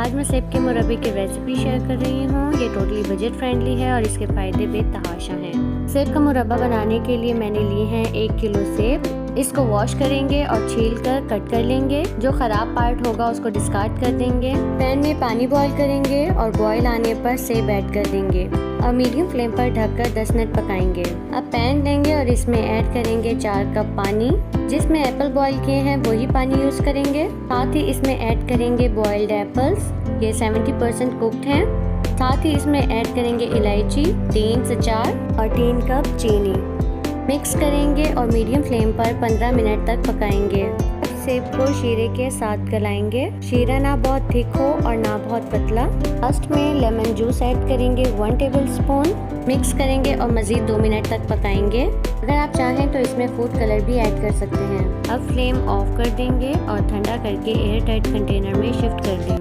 आज मैं सेब के मुरब्बे की रेसिपी शेयर कर रही हूँ। ये टोटली बजट फ्रेंडली है और इसके फ़ायदे बेतहाशा हैं। सेब का मुरब्बा बनाने के लिए मैंने लिए हैं 1 किलो सेब। इसको वॉश करेंगे और छील कर कट कर लेंगे। जो ख़राब पार्ट होगा उसको डिस्कार्ड कर देंगे। पैन में पानी बॉईल करेंगे और बॉईल आने पर सेब ऐड कर देंगे और मीडियम फ्लेम पर ढककर 10 मिनट पकाएंगे। अब पैन लेंगे और इसमें ऐड करेंगे 4 कप पानी। जिसमें एप्पल बॉईल किए हैं वही पानी यूज़ करेंगे। साथ ही इसमें ऐड करेंगे बॉइल्ड एप्पल्स, ये 70% कुक्ड हैं। साथ ही इसमें ऐड करेंगे इलायची 3 से 4 और 3 कप चीनी। मिक्स करेंगे और मीडियम फ्लेम पर 15 मिनट तक पकाएंगे। सेब को शीरे के साथ गलाएंगे। शीरा ना बहुत थिक हो और ना बहुत पतला। लास्ट में लेमन जूस ऐड करेंगे 1 टेबलस्पून। मिक्स करेंगे और मज़ीद 2 मिनट तक पकाएंगे। अगर आप चाहें तो इसमें फूड कलर भी ऐड कर सकते हैं। अब फ्लेम ऑफ कर देंगे और ठंडा करके एयर टाइट कंटेनर में शिफ्ट कर देंगे।